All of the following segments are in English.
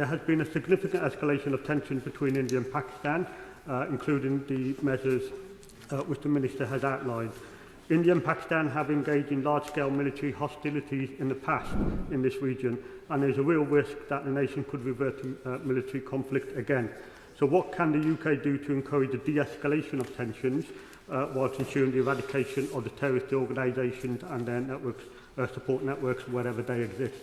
there has been a significant escalation of tensions between India and Pakistan, including the measures which the Minister has outlined. India and Pakistan have engaged in large-scale military hostilities in the past in this region, and there is a real risk that the nation could revert to military conflict again. So what can the UK do to encourage the de-escalation of tensions whilst ensuring the eradication of the terrorist organisations and their networks, support networks, wherever they exist?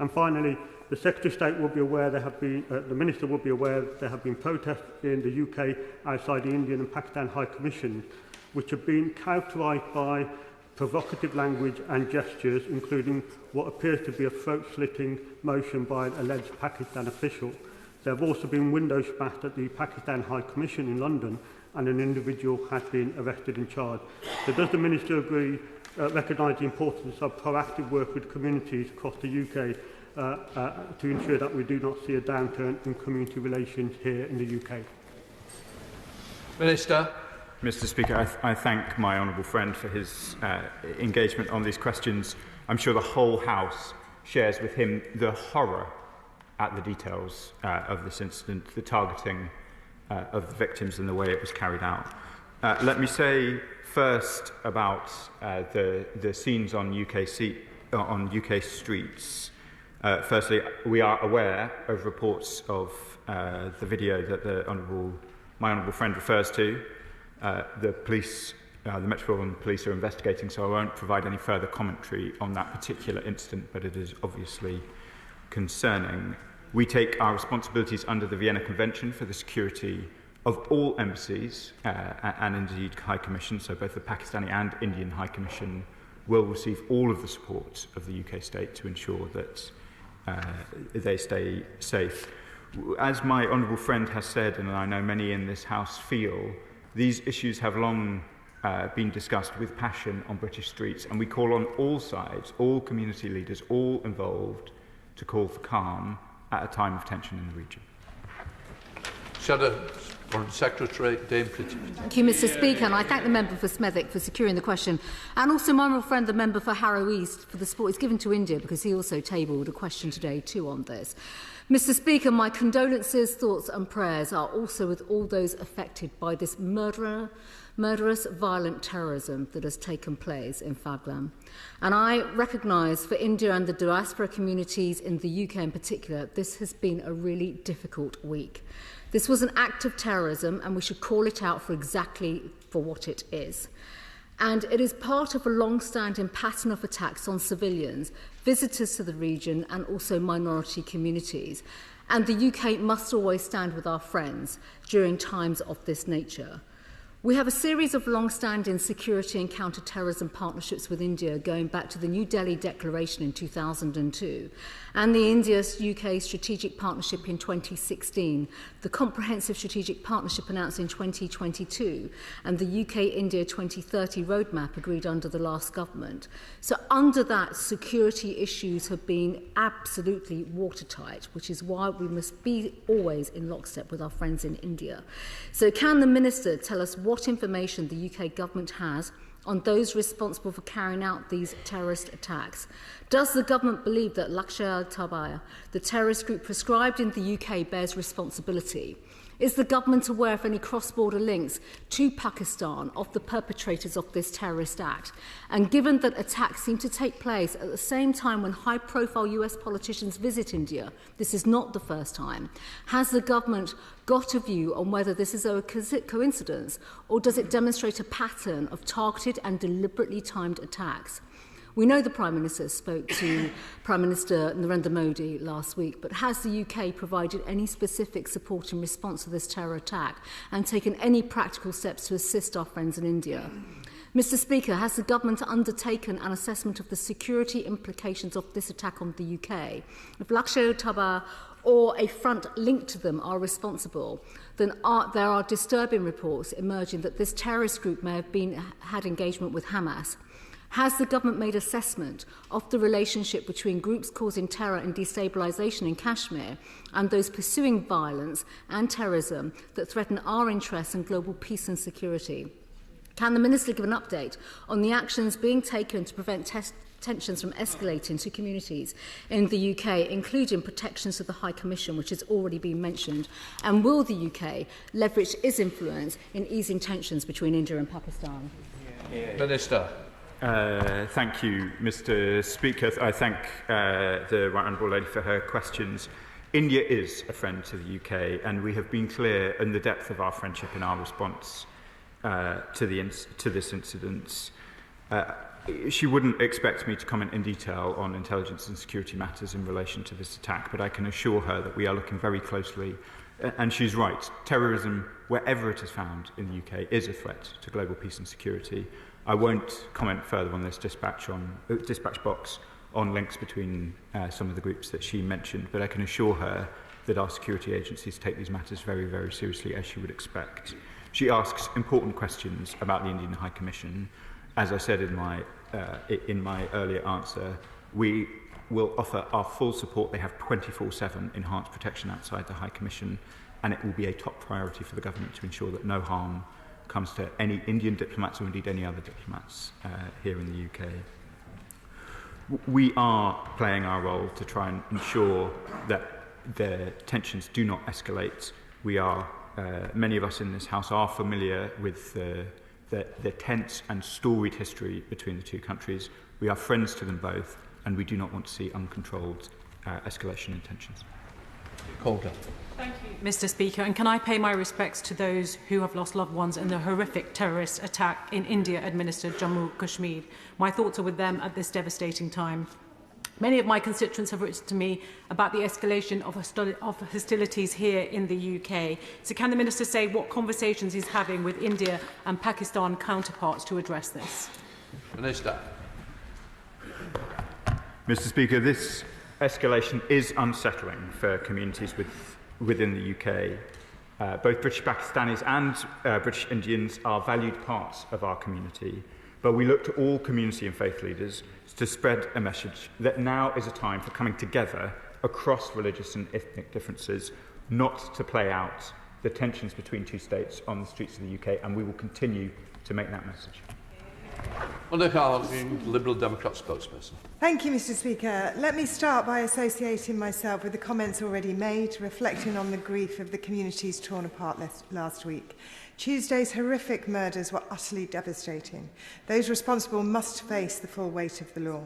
And finally, the Secretary of State will be aware there have been, the Minister will be aware there have been protests in the UK outside the Indian and Pakistan High Commissions, which have been characterised by provocative language and gestures, including what appears to be a throat-slitting motion by an alleged Pakistan official. There have also been windows smashed at the Pakistan High Commission in London, and an individual has been arrested and charged. So does the Minister agree, recognise the importance of proactive work with communities across the UK to ensure that we do not see a downturn in community relations here in the UK? Minister. Mr. Speaker, I thank my honourable friend for his engagement on these questions. I'm sure the whole House shares with him the horror at the details of this incident, the targeting of the victims and the way it was carried out. Let me say first about the scenes on UK streets. Firstly, we are aware of reports of the video that my honourable friend refers to. The police, the Metropolitan Police are investigating, so I won't provide any further commentary on that particular incident, but it is obviously concerning. We take our responsibilities under the Vienna Convention for the security of all embassies and indeed High Commission, so both the Pakistani and Indian High Commission will receive all of the support of the UK state to ensure that they stay safe. As my honourable friend has said, and I know many in this House feel, these issues have long been discussed with passion on British streets, and we call on all sides, all community leaders, all involved, to call for calm at a time of tension in the region. Secretary Dame Pretty. Thank you, Mr. Speaker, and I thank the member for Smethwick for securing the question, and also my honourable friend, the member for Harrow East, for the support he's given to India, because he also tabled a question today too on this. Mr. Speaker, my condolences, thoughts and prayers are also with all those affected by this murderous, violent terrorism that has taken place in Pahalgam. And I recognise for India and the diaspora communities in the UK in particular, this has been a really difficult week. This was an act of terrorism, and we should call it out for exactly for what it is. And it is part of a long-standing pattern of attacks on civilians, visitors to the region and also minority communities. And the UK must always stand with our friends during times of this nature. We have a series of long-standing security and counter-terrorism partnerships with India going back to the New Delhi Declaration in 2002 and the India-UK Strategic Partnership in 2016, the Comprehensive Strategic Partnership announced in 2022 and the UK-India 2030 roadmap agreed under the last government. So under that, security issues have been absolutely watertight, which is why we must be always in lockstep with our friends in India. So can the Minister tell us what information the UK government has on those responsible for carrying out these terrorist attacks? Does the government believe that LeT-Hamas, the terrorist group prescribed in the UK, bears responsibility? Is the government aware of any cross-border links to Pakistan of the perpetrators of this terrorist act? And given that attacks seem to take place at the same time when high-profile US politicians visit India, this is not the first time, has the government got a view on whether this is a coincidence, or does it demonstrate a pattern of targeted and deliberately timed attacks? We know the Prime Minister spoke to Prime Minister Narendra Modi last week, but has the UK provided any specific support in response to this terror attack and taken any practical steps to assist our friends in India? Mr. Speaker, has the government undertaken an assessment of the security implications of this attack on the UK? If LeT-Hamas or a front linked to them are responsible, then there are disturbing reports emerging that this terrorist group may have had engagement with Hamas. Has the government made assessment of the relationship between groups causing terror and destabilisation in Kashmir and those pursuing violence and terrorism that threaten our interests and global peace and security? Can the Minister give an update on the actions being taken to prevent tensions from escalating to communities in the UK, including protections of the High Commission, which has already been mentioned? And will the UK leverage its influence in easing tensions between India and Pakistan? Minister. Thank you, Mr. Speaker. I thank the Right Honourable Lady for her questions. India is a friend to the UK, and we have been clear in the depth of our friendship in our response to this incident. She wouldn't expect me to comment in detail on intelligence and security matters in relation to this attack, but I can assure her that we are looking very closely. And she's right, terrorism, wherever it is found in the UK, is a threat to global peace and security. I won't comment further on this dispatch box on links between some of the groups that she mentioned, but I can assure her that our security agencies take these matters very, very seriously, as she would expect. She asks important questions about the Indian High Commission. As I said in my earlier answer, we will offer our full support. They have 24/7 enhanced protection outside the High Commission, and it will be a top priority for the government to ensure that no harm comes to any Indian diplomats or indeed any other diplomats here in the UK. We are playing our role to try and ensure that the tensions do not escalate. We are, many of us in this House are familiar with the tense and storied history between the two countries. We are friends to them both, and we do not want to see uncontrolled escalation in tensions. Calder. Thank you, Mr. Speaker. And can I pay my respects to those who have lost loved ones in the horrific terrorist attack in India-administered Jammu Kashmir. My thoughts are with them at this devastating time. Many of my constituents have written to me about the escalation of hostilities here in the UK. So can the Minister say what conversations he's having with India and Pakistan counterparts to address this? Minister. Mr. Speaker, this escalation is unsettling for communities within the UK. Both British Pakistanis and British Indians are valued parts of our community, but we look to all community and faith leaders to spread a message that now is a time for coming together across religious and ethnic differences, not to play out the tensions between two states on the streets of the UK, and we will continue to make that message. Liberal Democrat spokesperson. Thank you, Mr. Speaker. Let me start by associating myself with the comments already made, reflecting on the grief of the communities torn apart last week. Tuesday's horrific murders were utterly devastating. Those responsible must face the full weight of the law.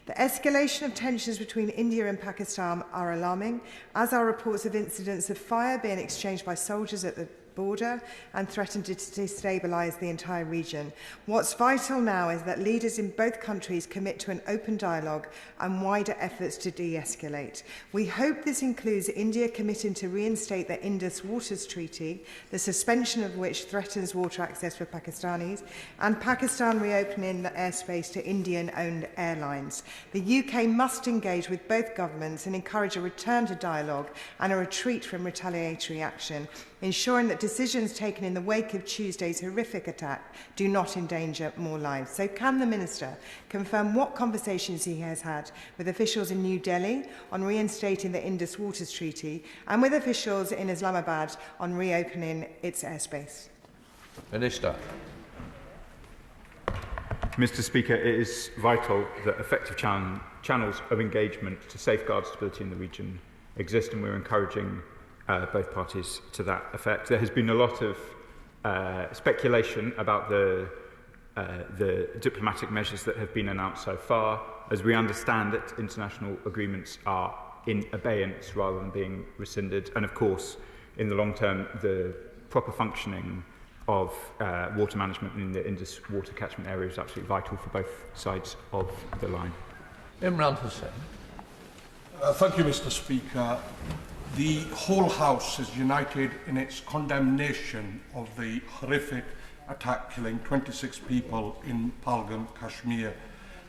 The escalation of tensions between India and Pakistan are alarming, as are reports of incidents of fire being exchanged by soldiers at the border and threatened to destabilise the entire region. What's vital now is that leaders in both countries commit to an open dialogue and wider efforts to de-escalate. We hope this includes India committing to reinstate the Indus Waters Treaty, the suspension of which threatens water access for Pakistanis, and Pakistan reopening the airspace to Indian-owned airlines. The UK must engage with both governments and encourage a return to dialogue and a retreat from retaliatory action, ensuring that decisions taken in the wake of Tuesday's horrific attack do not endanger more lives. So can the Minister confirm what conversations he has had with officials in New Delhi on reinstating the Indus Waters Treaty and with officials in Islamabad on reopening its airspace? Minister. Mr. Speaker, it is vital that effective channels of engagement to safeguard stability in the region exist, and we're encouraging both parties to that effect. There has been a lot of speculation about the diplomatic measures that have been announced so far. As we understand it, international agreements are in abeyance rather than being rescinded. And of course, in the long term, the proper functioning of water management in the Indus water catchment area is absolutely vital for both sides of the line. Imran Hussain. Thank you, Mr. Speaker. The whole House is united in its condemnation of the horrific attack killing 26 people in Pahalgam, Kashmir,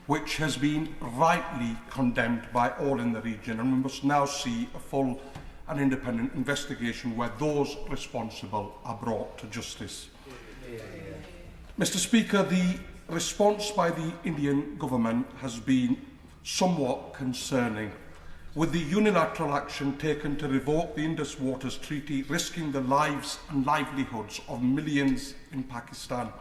which has been rightly condemned by all in the region, and we must now see a full and independent investigation where those responsible are brought to justice. Mr. Speaker, the response by the Indian government has been somewhat concerning, with the unilateral action taken to revoke the Indus Waters Treaty risking the lives and livelihoods of millions in Pakistan.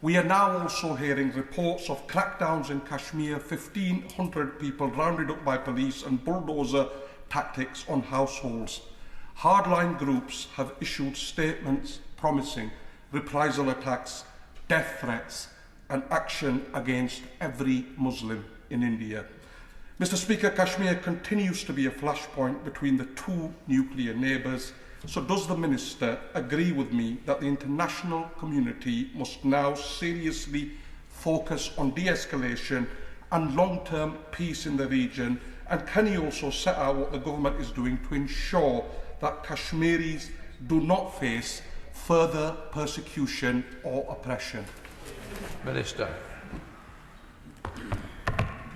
We are now also hearing reports of crackdowns in Kashmir, 1,500 people rounded up by police and bulldozer tactics on households. Hardline groups have issued statements promising reprisal attacks, death threats and action against every Muslim in India. Mr. Speaker, Kashmir continues to be a flashpoint between the two nuclear neighbours. So does the Minister agree with me that the international community must now seriously focus on de-escalation and long-term peace in the region? And can he also set out what the government is doing to ensure that Kashmiris do not face further persecution or oppression? Minister.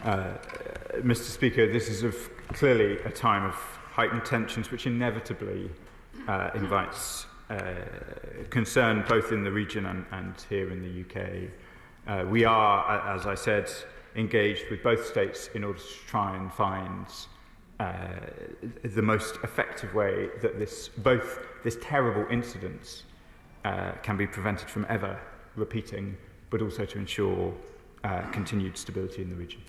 Mr. Speaker, this is clearly a time of heightened tensions which inevitably invites concern both in the region and here in the UK. We are, as I said, engaged with both states in order to try and find the most effective way that both this terrible incident can be prevented from ever repeating, but also to ensure continued stability in the region.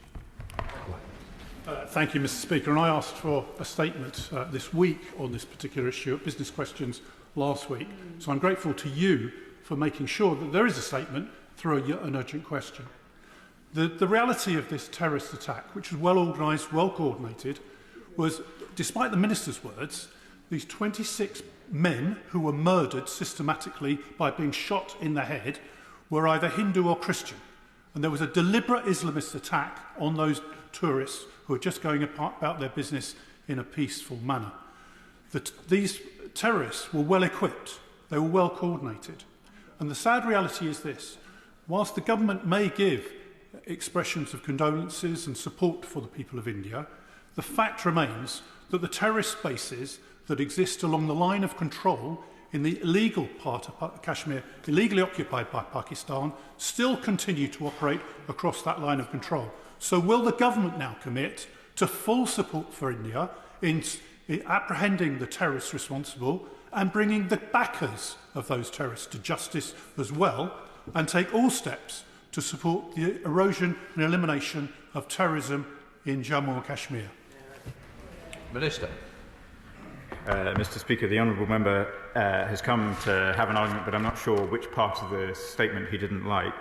Thank you, Mr. Speaker. And I asked for a statement this week on this particular issue at Business Questions last week. So I'm grateful to you for making sure that there is a statement through an urgent question. The reality of this terrorist attack, which was well organised, well coordinated, was, despite the Minister's words, these 26 men who were murdered systematically by being shot in the head were either Hindu or Christian. And there was a deliberate Islamist attack on those tourists who are just going about their business in a peaceful manner. These terrorists were well equipped, they were well coordinated. And the sad reality is this: whilst the government may give expressions of condolences and support for the people of India, the fact remains that the terrorist bases that exist along the line of control in the illegal part of Kashmir, illegally occupied by Pakistan, still continue to operate across that line of control. So will the government now commit to full support for India in apprehending the terrorists responsible and bringing the backers of those terrorists to justice as well, and take all steps to support the erosion and elimination of terrorism in Jammu and Kashmir? Minister. Mr. Speaker, the honourable member has come to have an argument, but I'm not sure which part of the statement he didn't like.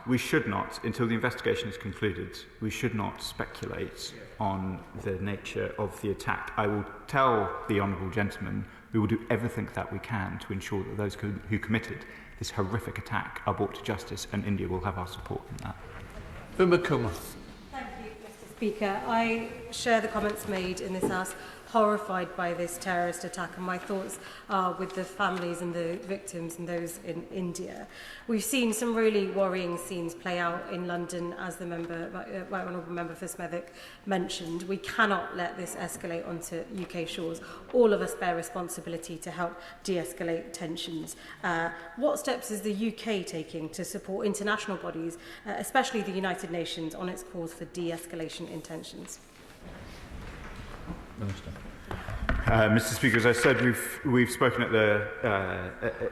We should not, until the investigation is concluded, we should not speculate on the nature of the attack. I will tell the honourable gentleman we will do everything that we can to ensure that those who committed this horrific attack are brought to justice, and India will have our support in that. Uma Kumar. Thank you, Mr. Speaker. I share the comments made in this House, horrified by this terrorist attack, and my thoughts are with the families and the victims and those in India. We've seen some really worrying scenes play out in London, as the my honourable member for Smethwick mentioned. We cannot let this escalate onto UK shores. All of us bear responsibility to help de-escalate tensions. What steps is the UK taking to support international bodies, especially the United Nations, on its calls for de-escalation in tensions? Minister. Mr. Speaker, as I said, we've spoken at the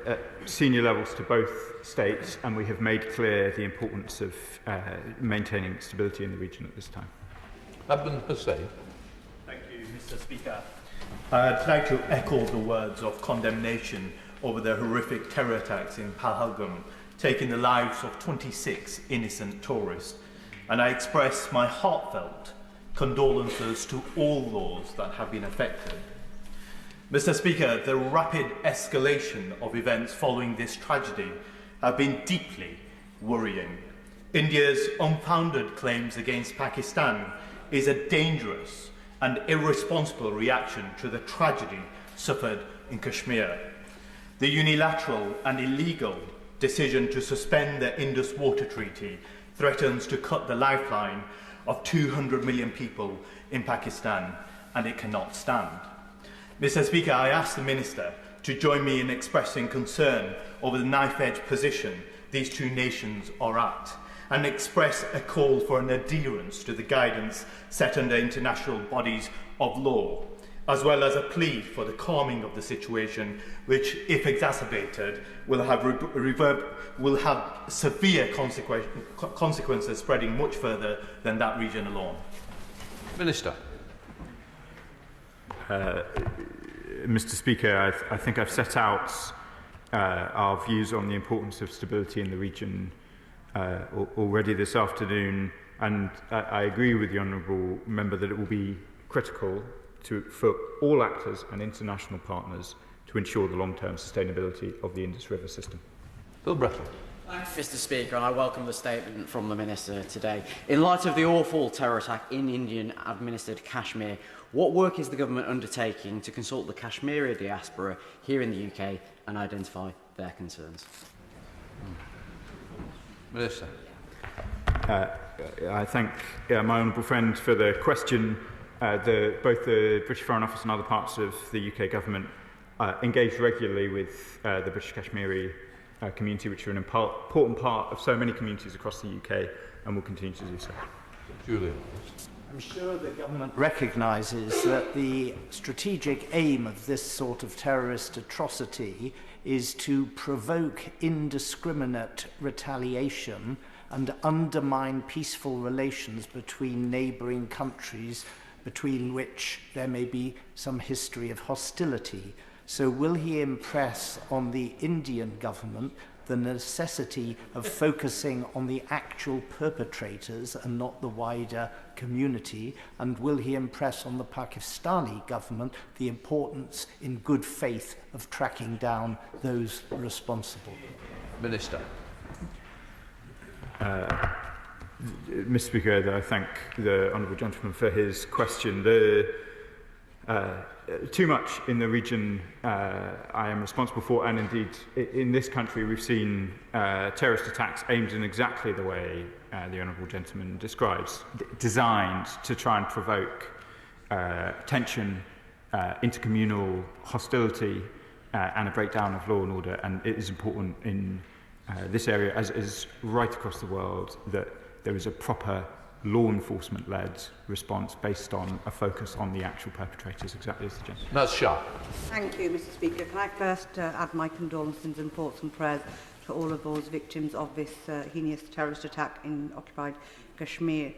at senior levels to both states, and we have made clear the importance of maintaining stability in the region at this time. Abdul Hussain. Thank you, Mr. Speaker. I'd like to echo the words of condemnation over the horrific terror attacks in Pahalgam, taking the lives of 26 innocent tourists, and I express my heartfelt condolences to all those that have been affected. Mr. Speaker, the rapid escalation of events following this tragedy have been deeply worrying. India's unfounded claims against Pakistan is a dangerous and irresponsible reaction to the tragedy suffered in Kashmir. The unilateral and illegal decision to suspend the Indus Water Treaty threatens to cut the lifeline of 200 million people in Pakistan, and it cannot stand. Mr. Speaker, I ask the Minister to join me in expressing concern over the knife-edge position these two nations are at, and express a call for an adherence to the guidance set under international bodies of law, as well as a plea for the calming of the situation, which, if exacerbated, will have severe consequences spreading much further than that region alone. Minister. Mr. Speaker, I think I've set out our views on the importance of stability in the region already this afternoon, and I agree with the Honourable Member that it will be critical for all actors and international partners to ensure the long-term sustainability of the Indus River system. Bill Brettle. Thanks, Mr. Speaker, and I welcome the statement from the Minister today. In light of the awful terror attack in Indian-administered Kashmir, what work is the government undertaking to consult the Kashmiri diaspora here in the UK and identify their concerns? Minister. I thank my honourable friend for the question. Both the British Foreign Office and other parts of the UK government engage regularly with the British Kashmiri community, which are an important part of so many communities across the UK, and will continue to do so. Julia. I'm sure the government recognises that the strategic aim of this sort of terrorist atrocity is to provoke indiscriminate retaliation and undermine peaceful relations between neighbouring countries between which there may be some history of hostility. So will he impress on the Indian government the necessity of focusing on the actual perpetrators and not the wider community? And will he impress on the Pakistani government the importance in good faith of tracking down those responsible? Minister. Mr. Speaker, I thank the honourable gentleman for his question. Too much in the region I am responsible for, and indeed in this country we've seen terrorist attacks aimed in exactly the way the honourable gentleman describes, designed to try and provoke tension, intercommunal hostility and a breakdown of law and order. And it is important in this area, as it is right across the world, that there is a proper law enforcement-led response based on a focus on the actual perpetrators, exactly as the gentleman. That's Shah. Thank you, Mr. Speaker. Can I first add my condolences and thoughts and prayers to all of those victims of this heinous terrorist attack in occupied Kashmir.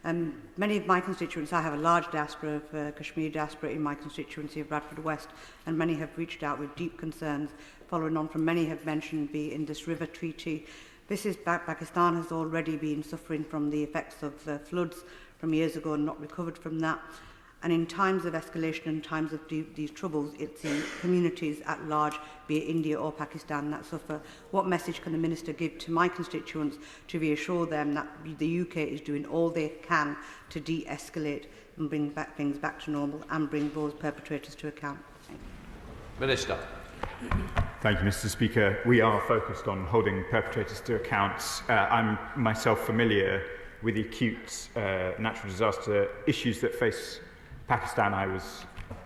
Many of my constituents, I have a large diaspora of Kashmiri diaspora in my constituency of Bradford West, and many have reached out with deep concerns, following on from many have mentioned the Indus River Treaty. This is Pakistan has already been suffering from the effects of floods from years ago and not recovered from that. And in times of escalation and times of these troubles, it's in communities at large, be it India or Pakistan, that suffer. What message can the Minister give to my constituents to reassure them that the UK is doing all they can to de-escalate and bring things back to normal and bring those perpetrators to account? Minister. Thank you, Mr. Speaker. We are focused on holding perpetrators to account. I'm myself familiar with the acute natural disaster issues that face Pakistan. I was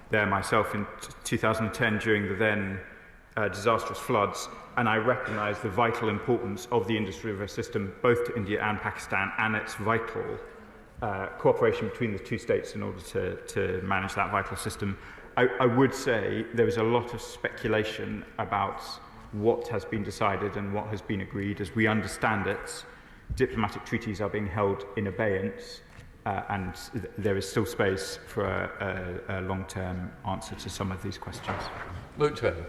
there myself in 2010 during the then disastrous floods, and I recognise the vital importance of the Indus River system, both to India and Pakistan, and its vital cooperation between the two states in order to manage that vital system. I would say there is a lot of speculation about what has been decided and what has been agreed. As we understand it, diplomatic treaties are being held in abeyance, and there is still space for a long-term answer to some of these questions. Luke Taylor.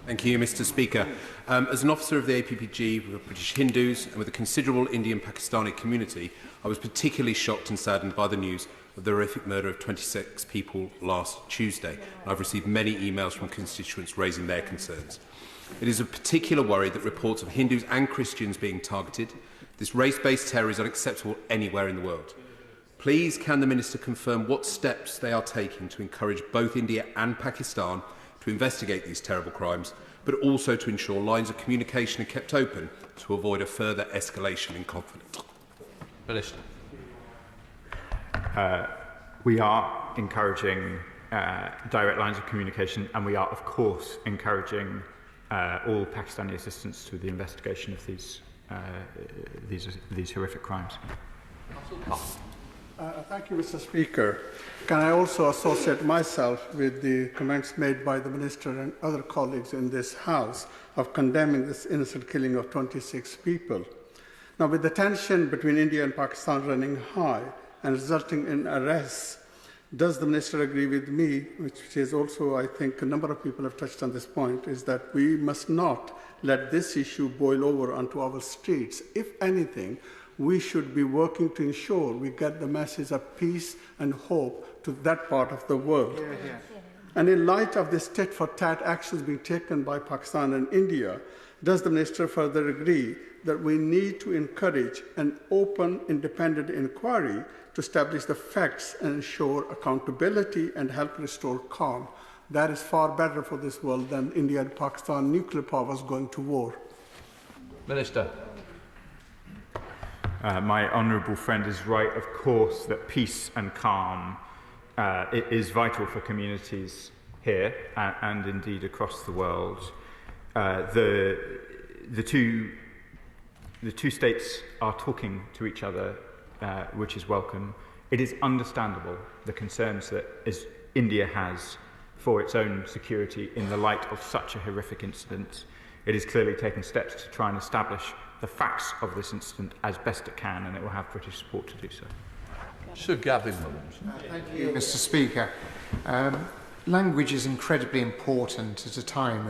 Thank you, Mr. Speaker. As an officer of the APPG with British Hindus and with a considerable Indian-Pakistani community, I was particularly shocked and saddened by the news of the horrific murder of 26 people last Tuesday. I've received many emails from constituents raising their concerns. It is of particular worry that reports of Hindus and Christians being targeted. This race-based terror is unacceptable anywhere in the world. Please, can the Minister confirm what steps they are taking to encourage both India and Pakistan to investigate these terrible crimes, but also to ensure lines of communication are kept open to avoid a further escalation in conflict? Minister. We are encouraging direct lines of communication, and we are, of course, encouraging all Pakistani assistance to the investigation of these horrific crimes. Thank you, Mr. Speaker. Can I also associate myself with the comments made by the Minister and other colleagues in this House of condemning this innocent killing of 26 people? Now, with the tension between India and Pakistan running high and resulting in arrests, does the Minister agree with me, which is also, I think, a number of people have touched on this point, is that we must not let this issue boil over onto our streets? If anything, we should be working to ensure we get the message of peace and hope to that part of the world. Yeah. And in light of this tit-for-tat actions being taken by Pakistan and India, does the Minister further agree that we need to encourage an open, independent inquiry to establish the facts and ensure accountability and help restore calm? That is far better for this world than India and Pakistan nuclear powers going to war. Minister. My honourable friend is right, of course, that peace and calm is vital for communities here and indeed across the world. The two states are talking to each other, which is welcome. It is understandable the concerns that India has for its own security in the light of such a horrific incident. It is clearly taking steps to try and establish the facts of this incident as best it can, and it will have British support to do so. Sir Gavin Williams. Thank you, Mr. Speaker. Language is incredibly important at a time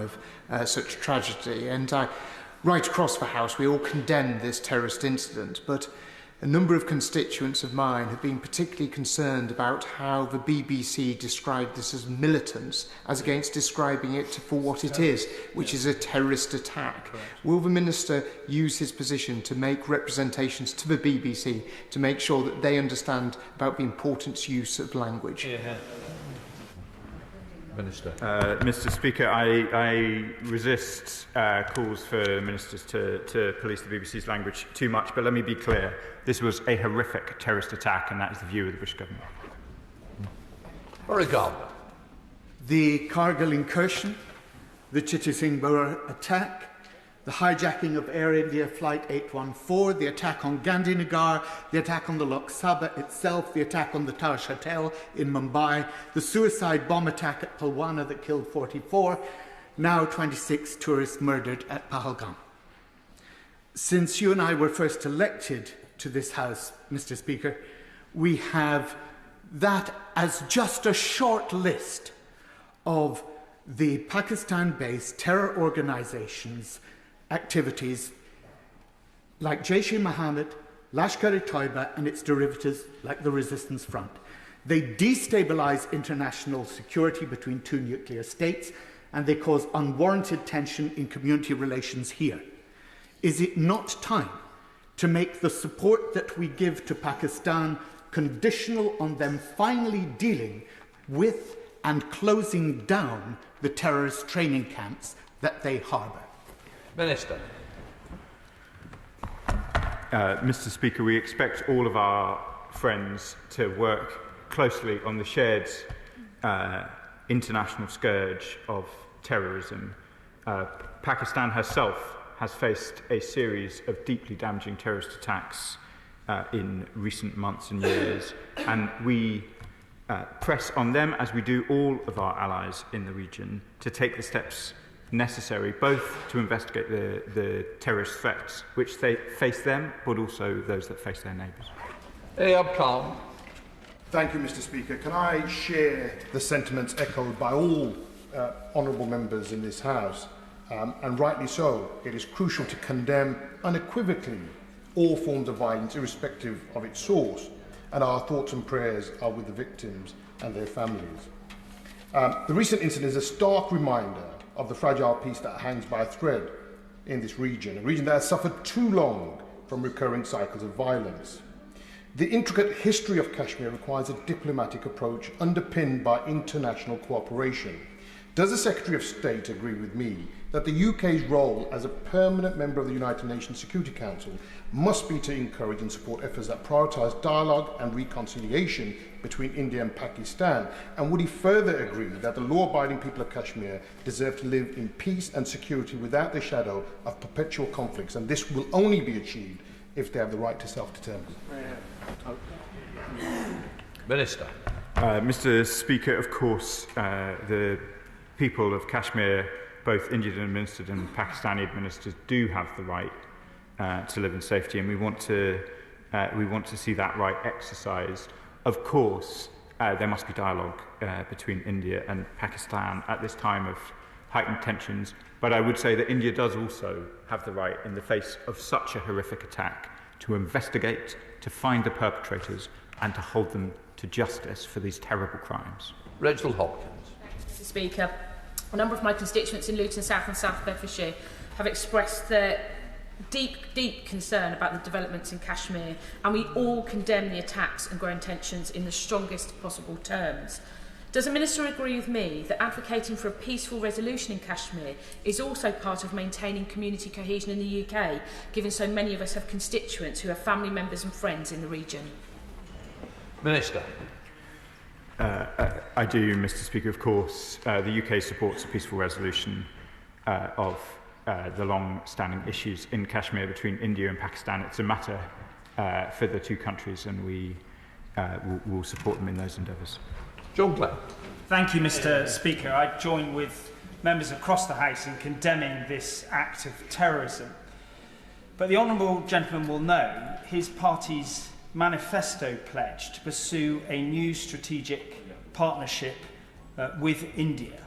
of such tragedy, and right across the House we all condemn this terrorist incident, but a number of constituents of mine have been particularly concerned about how the BBC described this as militants, as against describing it for what it is, which is a terrorist attack. Correct. Will the Minister use his position to make representations to the BBC to make sure that they understand about the important use of language? Yeah. Minister. Mr. Speaker, I resist calls for ministers to police the BBC's language too much, but let me be clear. This was a horrific terrorist attack, and that is the view of the British government. Pahalgam. The Kargil incursion, the Chittu Singh attack, the hijacking of Air India Flight 814, the attack on Gandhinagar, the attack on the Lok Sabha itself, the attack on the Taj Hotel in Mumbai, the suicide bomb attack at Pulwana that killed 44, now 26 tourists murdered at Pahalgam. Since you and I were first elected to this House, Mr. Speaker, we have that as just a short list of the Pakistan-based terror organizations' activities like Jaish-e-Mohammed, Lashkar-e-Toiba and its derivatives like the Resistance Front. They destabilize international security between two nuclear states, and they cause unwarranted tension in community relations here. Is it not time to make the support that we give to Pakistan conditional on them finally dealing with and closing down the terrorist training camps that they harbour? Minister. Mr. Speaker, we expect all of our friends to work closely on the shared international scourge of terrorism. Pakistan herself has faced a series of deeply damaging terrorist attacks in recent months and years, and we press on them, as we do all of our allies in the region, to take the steps necessary both to investigate the terrorist threats which they face them, but also those that face their neighbours. Thank you, Mr. Speaker. Can I share the sentiments echoed by all honourable members in this House? And rightly so. It is crucial to condemn unequivocally all forms of violence, irrespective of its source, and our thoughts and prayers are with the victims and their families. The recent incident is a stark reminder of the fragile peace that hangs by a thread in this region, a region that has suffered too long from recurring cycles of violence. The intricate history of Kashmir requires a diplomatic approach underpinned by international cooperation. Does the Secretary of State agree with me that the UK's role as a permanent member of the United Nations Security Council must be to encourage and support efforts that prioritise dialogue and reconciliation between India and Pakistan? And would he further agree that the law-abiding people of Kashmir deserve to live in peace and security without the shadow of perpetual conflicts, and this will only be achieved if they have the right to self-determine? Minister. Mr. Speaker, of course, the people of Kashmir, both Indian administered and Pakistani administered, do have the right to live in safety, and we want to see that right exercised. Of course, there must be dialogue between India and Pakistan at this time of heightened tensions, but I would say that India does also have the right, in the face of such a horrific attack, to investigate, to find the perpetrators, and to hold them to justice for these terrible crimes. Reginald Hopkins. Mr. Speaker, a number of my constituents in Luton South and South Bedfordshire have expressed their deep concern about the developments in Kashmir, and we all condemn the attacks and growing tensions in the strongest possible terms. Does the Minister agree with me that advocating for a peaceful resolution in Kashmir is also part of maintaining community cohesion in the UK, given so many of us have constituents who have family members and friends in the region? Minister. I do, Mr. Speaker. Of course, the UK supports a peaceful resolution of the long-standing issues in Kashmir between India and Pakistan. It's a matter for the two countries, and we will support them in those endeavours. John Glenn. Thank you, Mr. Speaker. I join with members across the House in condemning this act of terrorism. But the honourable gentleman will know his party's manifesto pledge to pursue a new strategic partnership with India,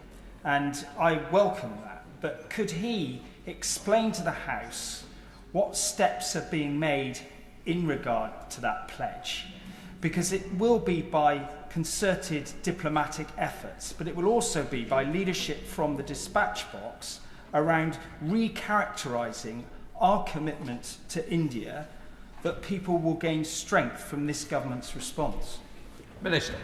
and I welcome that. But could he explain to the House what steps are being made in regard to that pledge? Because it will be by concerted diplomatic efforts, but it will also be by leadership from the dispatch box around recharacterising our commitment to India, that people will gain strength from this government's response. Minister.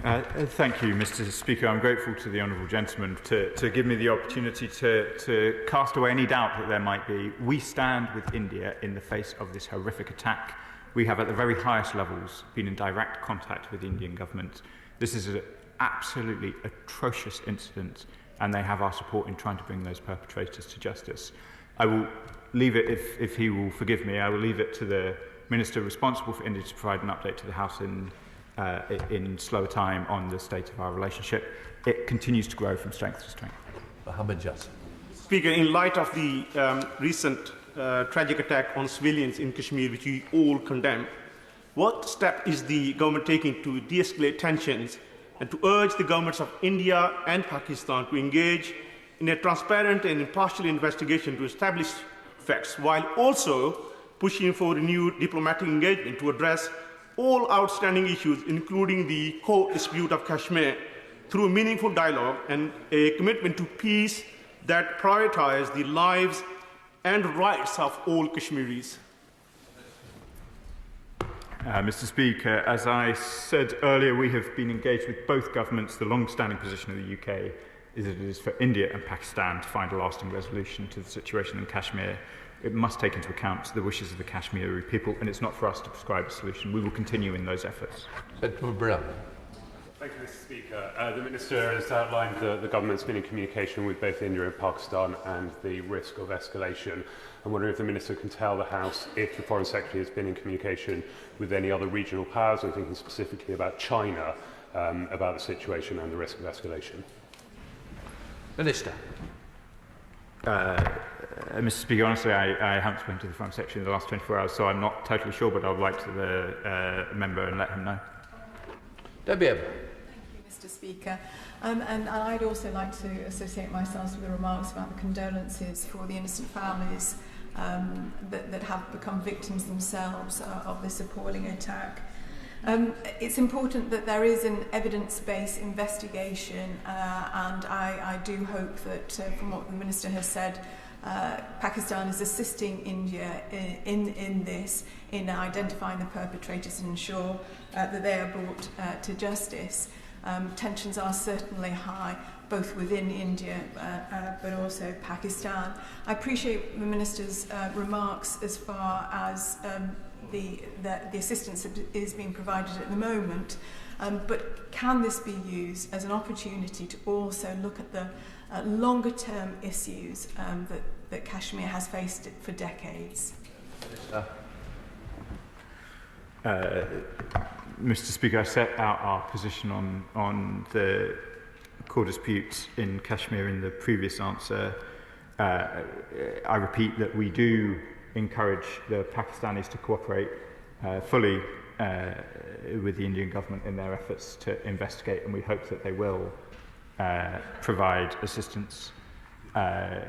Thank you, Mr. Speaker. I'm grateful to the honourable gentleman to give me the opportunity to cast away any doubt that there might be. We stand with India in the face of this horrific attack. We have, at the very highest levels, been in direct contact with the Indian government. This is an absolutely atrocious incident, and they have our support in trying to bring those perpetrators to justice. I will leave it, if he will forgive me, I will leave it to the Minister responsible for India to provide an update to the House in slower time on the state of our relationship. It continues to grow from strength to strength. Mohammed Jassim. Speaker, in light of the recent tragic attack on civilians in Kashmir, which we all condemn, what step is the government taking to de-escalate tensions and to urge the governments of India and Pakistan to engage in a transparent and impartial investigation to establish facts, while also pushing for renewed diplomatic engagement to address all outstanding issues, including the core dispute of Kashmir, through meaningful dialogue and a commitment to peace that prioritises the lives and rights of all Kashmiris? Mr. Speaker, as I said earlier, we have been engaged with both governments. The long-standing position of the UK is that it is for India and Pakistan to find a lasting resolution to the situation in Kashmir. It must take into account the wishes of the Kashmiri people, and it's not for us to prescribe a solution. We will continue in those efforts. Senator Brown. Thank you, Mr. Speaker. The Minister has outlined that the government's been in communication with both India and Pakistan and the risk of escalation. I'm wondering if the Minister can tell the House if the Foreign Secretary has been in communication with any other regional powers. I'm thinking specifically about China, about the situation and the risk of escalation. Minister. Mr. Speaker, honestly, I haven't spoken to the Foreign Secretary in the last 24 hours, so I'm not totally sure, but I'll write to the member and let him know. Debbie Evan. Thank you, Mr. Speaker. And I'd also like to associate myself with the remarks about the condolences for the innocent families that have become victims themselves of this appalling attack. It's important that there is an evidence-based investigation, and I do hope that, from what the Minister has said, Pakistan is assisting India in this, in identifying the perpetrators and ensure that they are brought to justice. Tensions are certainly high, both within India but also Pakistan. I appreciate the Minister's remarks as far as the assistance that is being provided at the moment, but can this be used as an opportunity to also look at the longer term issues that Kashmir has faced for decades? Mr. Speaker, I set out our position on the core disputes in Kashmir in the previous answer. I repeat that we do encourage the Pakistanis to cooperate fully with the Indian government in their efforts to investigate, and we hope that they will provide assistance.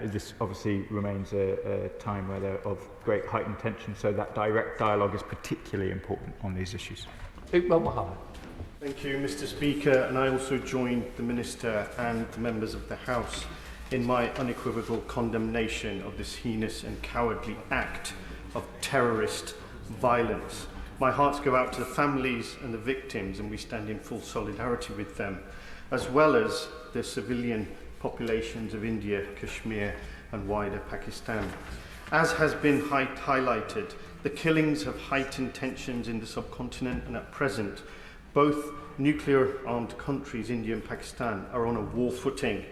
This obviously remains a time where they're of great heightened tension, so that direct dialogue is particularly important on these issues. Thank you, Mr. Speaker, and I also join the Minister and the members of the House in my unequivocal condemnation of this heinous and cowardly act of terrorist violence. My hearts go out to the families and the victims, and we stand in full solidarity with them, as well as the civilian populations of India, Kashmir and wider Pakistan. As has been highlighted, the killings have heightened tensions in the subcontinent, and at present both nuclear-armed countries, India and Pakistan, are on a war footing.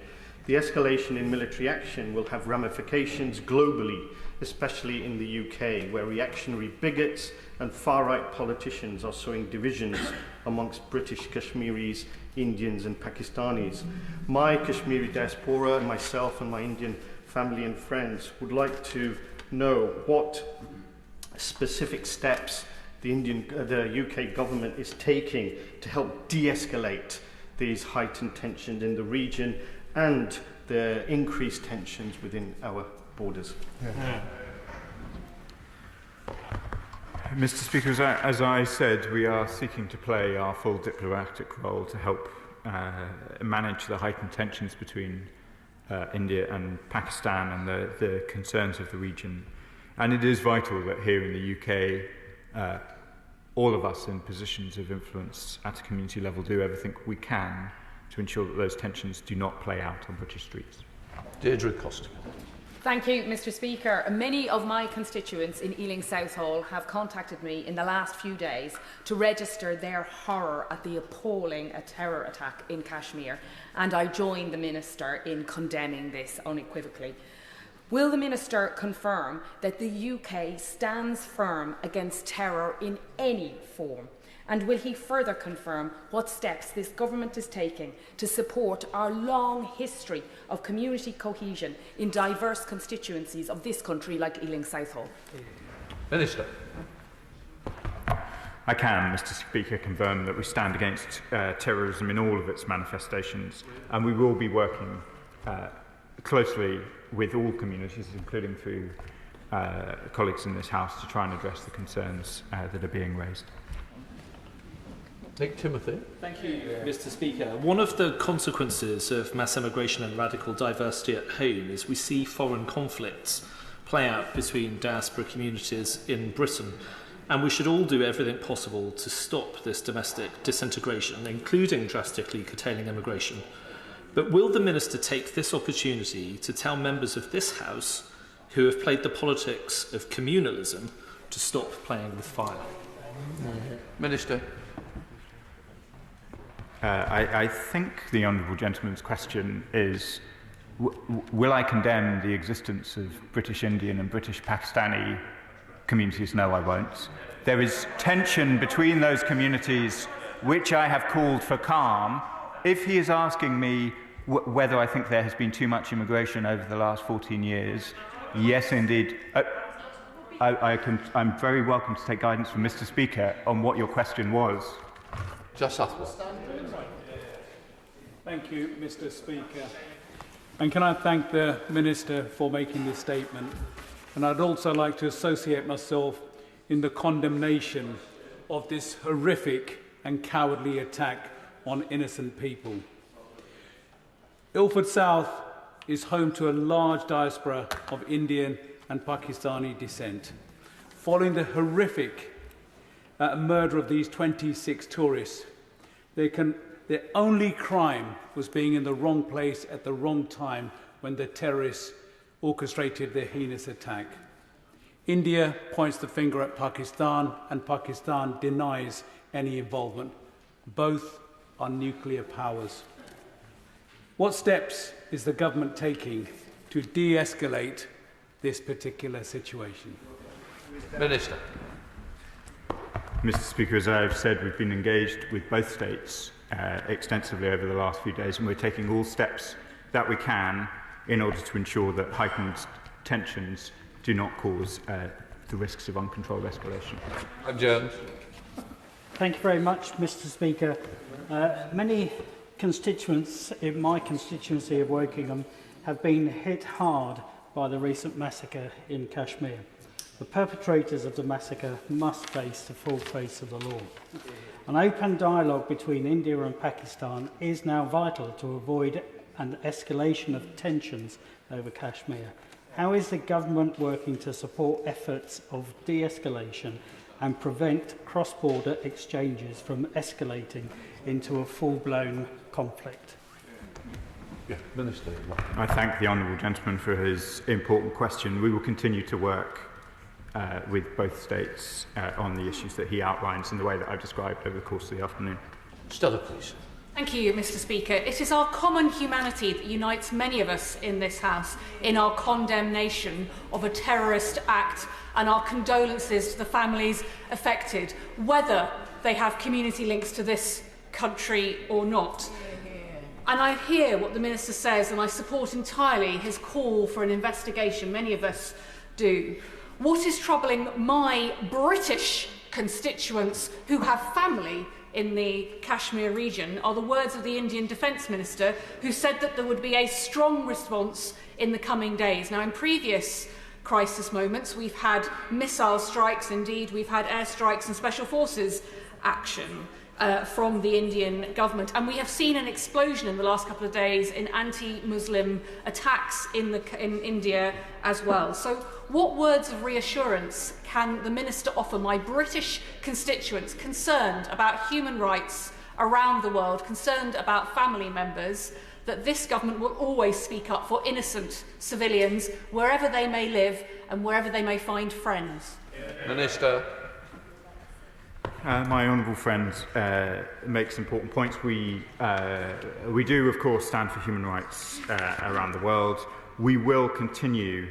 The escalation in military action will have ramifications globally, especially in the UK, where reactionary bigots and far-right politicians are sowing divisions amongst British Kashmiris, Indians and Pakistanis. My Kashmiri diaspora, and myself and my Indian family and friends would like to know what specific steps the UK government is taking to help de-escalate these heightened tensions in the region and the increased tensions within our borders. Mr. Speaker, as I said, we are seeking to play our full diplomatic role to help manage the heightened tensions between India and Pakistan and the concerns of the region. And it is vital that here in the UK, all of us in positions of influence at a community level do everything we can to ensure that those tensions do not play out on British streets. Deirdre Costa. Thank you, Mr. Speaker. Many of my constituents in Ealing Southall have contacted me in the last few days to register their horror at the appalling terror attack in Kashmir, and I join the Minister in condemning this unequivocally. Will the Minister confirm that the UK stands firm against terror in any form? And will he further confirm what steps this government is taking to support our long history of community cohesion in diverse constituencies of this country like Ealing Southall? Minister. I can, Mr. Speaker, confirm that we stand against terrorism in all of its manifestations, and we will be working closely with all communities, including through colleagues in this House, to try and address the concerns that are being raised. Nick Timothy. Thank you, Mr. Speaker. One of the consequences of mass immigration and radical diversity at home is we see foreign conflicts play out between diaspora communities in Britain, and we should all do everything possible to stop this domestic disintegration, including drastically curtailing immigration. But will the Minister take this opportunity to tell members of this House who have played the politics of communalism to stop playing with fire? Minister. I think the Honourable Gentleman's question is, will I condemn the existence of British Indian and British Pakistani communities? No, I won't. There is tension between those communities, which I have called for calm. If he is asking me whether I think there has been too much immigration over the last 14 years, yes, indeed. I'm very welcome to take guidance from Mr. Speaker on what your question was. Just Southwell. Thank you, Mr. Speaker. And can I thank the Minister for making this statement? And I'd also like to associate myself in the condemnation of this horrific and cowardly attack on innocent people. Ilford South is home to a large diaspora of Indian and Pakistani descent. Following the horrific murder of these 26 tourists, their only crime was being in the wrong place at the wrong time when the terrorists orchestrated their heinous attack. India points the finger at Pakistan, and Pakistan denies any involvement. Both are nuclear powers. What steps is the government taking to de-escalate this particular situation? Minister. Mr. Speaker, as I've said, we've been engaged with both states extensively over the last few days, and we're taking all steps that we can in order to ensure that heightened tensions do not cause the risks of uncontrolled escalation. Jones. Thank you very much, Mr. Speaker. Many constituents in my constituency of Wokingham have been hit hard by the recent massacre in Kashmir. The perpetrators of the massacre must face the full face of the law. An open dialogue between India and Pakistan is now vital to avoid an escalation of tensions over Kashmir. How is the government working to support efforts of de-escalation and prevent cross-border exchanges from escalating into a full-blown conflict? Minister. I thank the honourable gentleman for his important question. We will continue to work with both states on the issues that he outlines in the way that I've described over the course of the afternoon. Stella, please. Thank you, Mr. Speaker. It is our common humanity that unites many of us in this House in our condemnation of a terrorist act and our condolences to the families affected, whether they have community links to this country or not. And I hear what the Minister says, and I support entirely his call for an investigation. Many of us do. What is troubling my British constituents who have family in the Kashmir region are the words of the Indian Defence Minister, who said that there would be a strong response in the coming days. Now, in previous crisis moments, we've had missile strikes, indeed, we've had airstrikes and special forces action from the Indian government. And we have seen an explosion in the last couple of days in anti-Muslim attacks in India as well. So what words of reassurance can the Minister offer my British constituents concerned about human rights around the world, concerned about family members, that this government will always speak up for innocent civilians wherever they may live and wherever they may find friends? Minister. My honourable friend makes important points. We do, of course, stand for human rights around the world. We will continue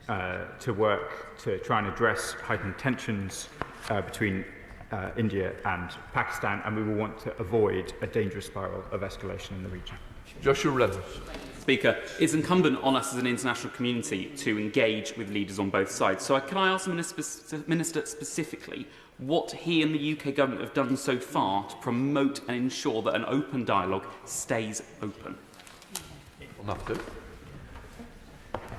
to work to try and address heightened tensions between India and Pakistan, and we will want to avoid a dangerous spiral of escalation in the region. Joshua Reynolds. Speaker, it's incumbent on us as an international community to engage with leaders on both sides. So can I ask the Minister specifically what he and the UK government have done so far to promote and ensure that an open dialogue stays open?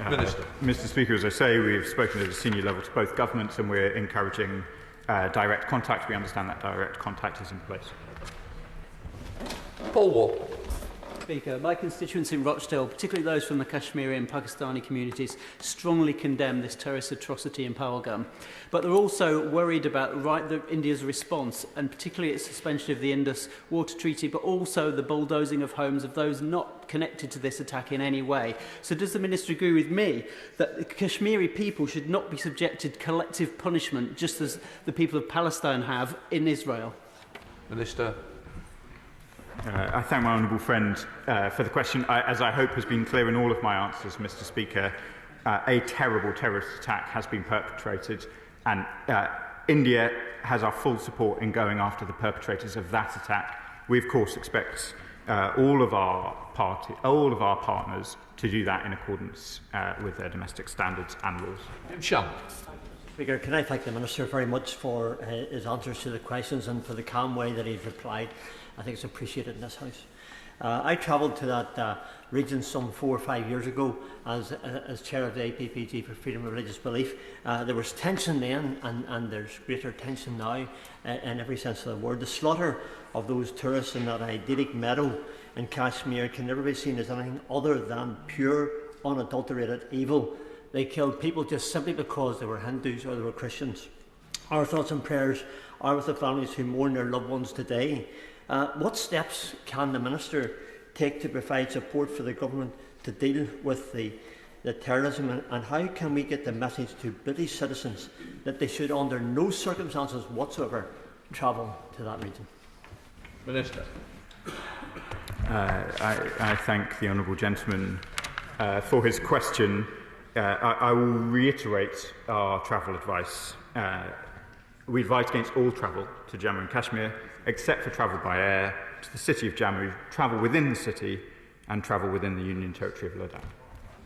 Minister. Mr. Speaker, as I say, we've spoken at a senior level to both governments, and we're encouraging direct contact. We understand that direct contact is in place. Paul Wall. Speaker, my constituents in Rochdale, particularly those from the Kashmiri and Pakistani communities, strongly condemn this terrorist atrocity in Pahalgam. But they're also worried about India's response, and particularly its suspension of the Indus Water Treaty, but also the bulldozing of homes of those not connected to this attack in any way. So does the Minister agree with me that the Kashmiri people should not be subjected to collective punishment, just as the people of Palestine have in Israel? Minister. I thank my honourable friend for the question. As I hope has been clear in all of my answers, Mr. Speaker, a terrible terrorist attack has been perpetrated, and India has our full support in going after the perpetrators of that attack. We, of course, expect all of our partners to do that in accordance with their domestic standards and laws. Sean. Speaker, can I thank the Minister very much for his answers to the questions and for the calm way that he's replied. I think it's appreciated in this House. I travelled to that region some 4 or 5 years ago as chair of the APPG for freedom of religious belief. There was tension then, and there's greater tension now in every sense of the word. The slaughter of those tourists in that idyllic meadow in Kashmir can never be seen as anything other than pure, unadulterated evil. They killed people just simply because they were Hindus or they were Christians. Our thoughts and prayers are with the families who mourn their loved ones today. What steps can the Minister take to provide support for the government to deal with the terrorism, and how can we get the message to British citizens that they should under no circumstances whatsoever travel to that region? Minister. I thank the honourable gentleman for his question. I will reiterate our travel advice We advise against all travel to Jammu and Kashmir, except for travel by air to the city of Jammu, travel within the city, and travel within the Union Territory of Ladakh.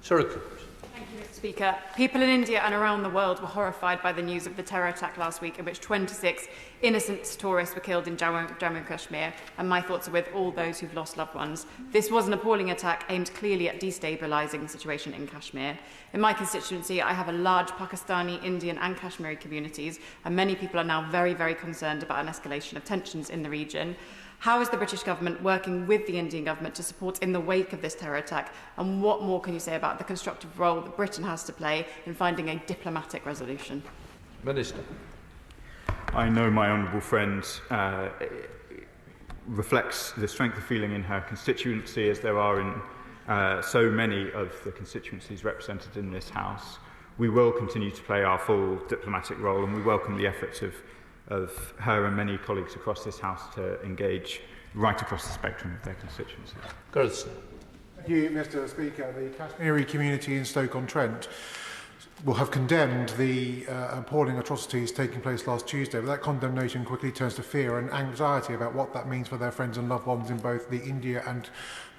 Thank you, Mr. Speaker. People in India and around the world were horrified by the news of the terror attack last week in which 26 innocent tourists were killed in Jammu and Kashmir, and my thoughts are with all those who've lost loved ones. This was an appalling attack aimed clearly at destabilising the situation in Kashmir. In my constituency, I have a large Pakistani, Indian and Kashmiri communities, and many people are now very, very concerned about an escalation of tensions in the region. How is the British government working with the Indian government to support in the wake of this terror attack? And what more can you say about the constructive role that Britain has to play in finding a diplomatic resolution? Minister. I know my honourable friend reflects the strength of feeling in her constituency, as there are in so many of the constituencies represented in this House. We will continue to play our full diplomatic role, and we welcome the efforts of her and many colleagues across this House to engage right across the spectrum of their constituencies. Thank you, Mr. Speaker. The Kashmiri community in Stoke-on-Trent will have condemned the appalling atrocities taking place last Tuesday, but that condemnation quickly turns to fear and anxiety about what that means for their friends and loved ones in both the India and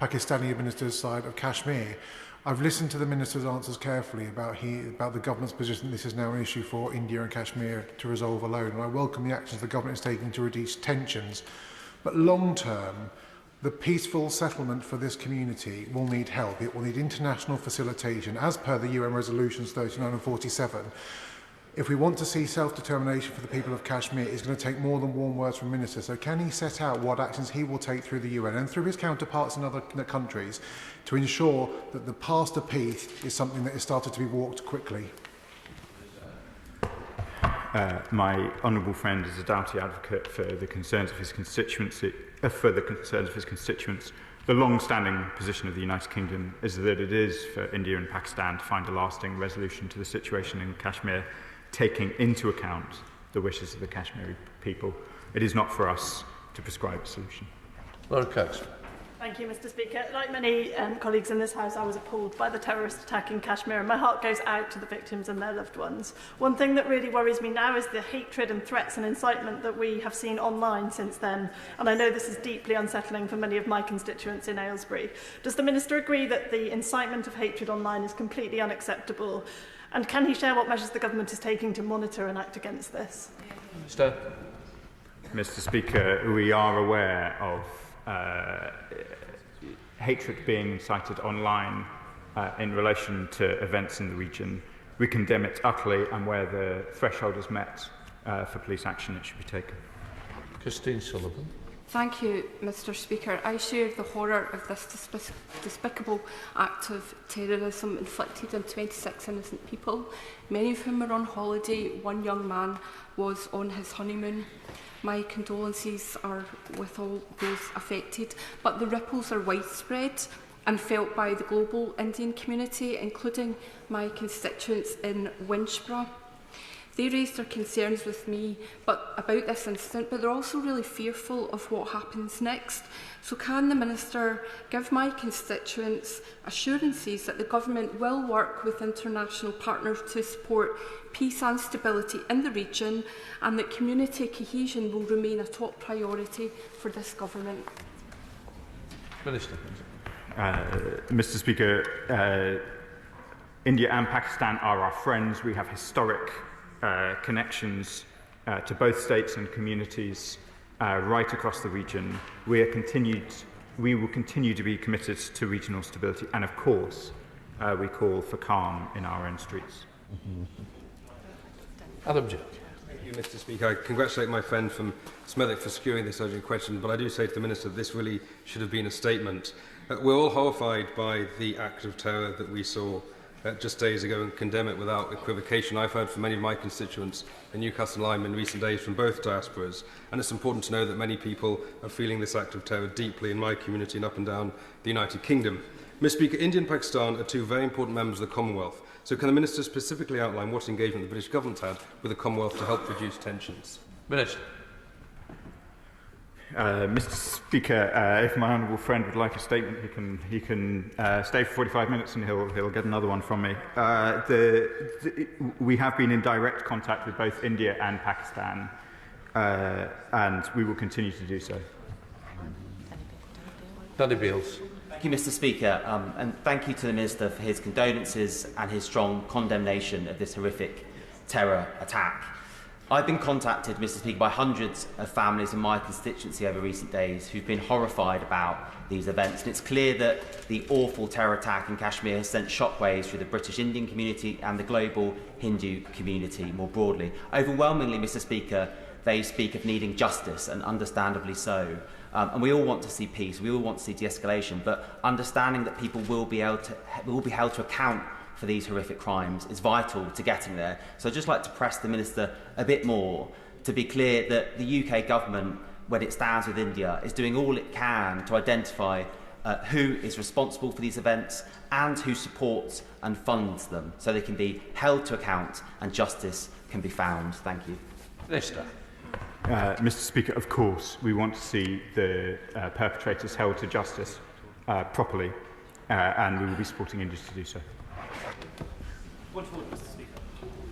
Pakistani administered side of Kashmir. I've listened to the Minister's answers carefully about the Government's position that this is now an issue for India and Kashmir to resolve alone, and I welcome the actions the Government is taking to reduce tensions. But long term, the peaceful settlement for this community will need help. It will need international facilitation, as per the UN Resolutions 39 and 47. If we want to see self-determination for the people of Kashmir, it's going to take more than warm words from Minister. So can he set out what actions he will take through the UN and through his counterparts in other countries to ensure that the path to peace is something that is started to be walked quickly? My honourable friend is a doughty advocate for the concerns of his constituency. The long-standing position of the United Kingdom is that it is for India and Pakistan to find a lasting resolution to the situation in Kashmir, taking into account the wishes of the Kashmiri people. It is not for us to prescribe a solution. Thank you, Mr. Speaker. Like many colleagues in this House, I was appalled by the terrorist attack in Kashmir, and my heart goes out to the victims and their loved ones. One thing that really worries me now is the hatred and threats and incitement that we have seen online since then, and I know this is deeply unsettling for many of my constituents in Aylesbury. Does the Minister agree that the incitement of hatred online is completely unacceptable, and can he share what measures the Government is taking to monitor and act against this? Mr. Speaker, we are aware of hatred being incited online in relation to events in the region. We condemn it utterly, and where the threshold is met for police action, it should be taken. Christine Sullivan. Thank you, Mr. Speaker. I share the horror of this despicable act of terrorism inflicted on 26 innocent people, many of whom were on holiday. One young man was on his honeymoon. My condolences are with all those affected, but the ripples are widespread and felt by the global Indian community, including my constituents in Winchborough. They raised their concerns with me about this incident, but they're also really fearful of what happens next. So can the Minister give my constituents assurances that the Government will work with international partners to support peace and stability in the region, and that community cohesion will remain a top priority for this Government? Minister. Mr. Speaker, India and Pakistan are our friends. We have historic connections to both states and communities right across the region. We will continue to be committed to regional stability, and of course we call for calm in our own streets. Adam Jones. Thank you, Mr. Speaker. I congratulate my friend from Smethwick for securing this urgent question, but I do say to the Minister that this really should have been a statement. We're all horrified by the act of terror that we saw just days ago and condemn it without equivocation. I've heard from many of my constituents in Newcastle and Lyme in recent days from both diasporas, and it's important to know that many people are feeling this act of terror deeply in my community and up and down the United Kingdom. Mr. Speaker, India and Pakistan are two very important members of the Commonwealth, so can the Minister specifically outline what engagement the British Government had with the Commonwealth to help reduce tensions? Minister. Mr. Speaker, if my honourable friend would like a statement, he can stay for 45 minutes and he'll get another one from me. We have been in direct contact with both India and Pakistan, and we will continue to do so. Danny Beales. Thank you, Mr. Speaker, and thank you to the Minister for his condolences and his strong condemnation of this horrific terror attack. I've been contacted, Mr. Speaker, by hundreds of families in my constituency over recent days who've been horrified about these events, and it's clear that the awful terror attack in Kashmir has sent shockwaves through the British Indian community and the global Hindu community more broadly. Overwhelmingly, Mr. Speaker, they speak of needing justice, and understandably so. And we all want to see peace, we all want to see de-escalation, but understanding that people will be held to account for these horrific crimes is vital to getting there. So I'd just like to press the Minister a bit more to be clear that the UK government, when it stands with India, is doing all it can to identify who is responsible for these events and who supports and funds them, so they can be held to account and justice can be found. Thank you. Minister. Mr. Speaker, of course, we want to see the perpetrators held to justice properly, and we will be supporting India to do so. Point of order, Mr. Speaker.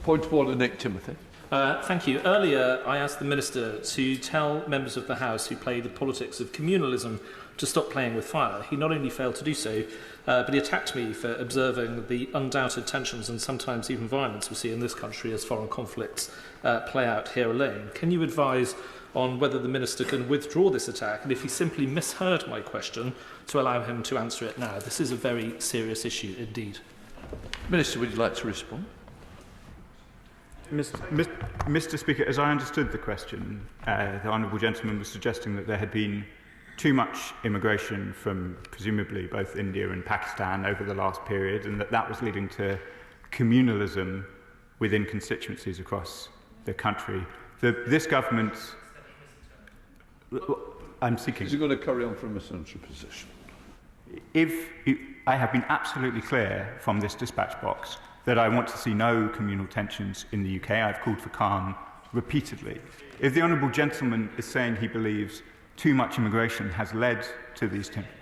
Point of order, Nick Timothy. Thank you. Earlier, I asked the Minister to tell members of the House who play the politics of communalism to stop playing with fire. He not only failed to do so, but he attacked me for observing the undoubted tensions and sometimes even violence we see in this country as foreign conflicts play out here alone. Can you advise on whether the Minister can withdraw this attack, and if he simply misheard my question, to allow him to answer it now? This is a very serious issue indeed. Minister, would you like to respond? Mr. Speaker, as I understood the question, the honourable gentleman was suggesting that there had been too much immigration from presumably both India and Pakistan over the last period, and that was leading to communalism within constituencies across the country. This government... I'm seeking... Is he going to carry on from a central position? I have been absolutely clear from this dispatch box that I want to see no communal tensions in the UK. I've called for calm repeatedly. If the honourable gentleman is saying he believes too much immigration has led to these tensions,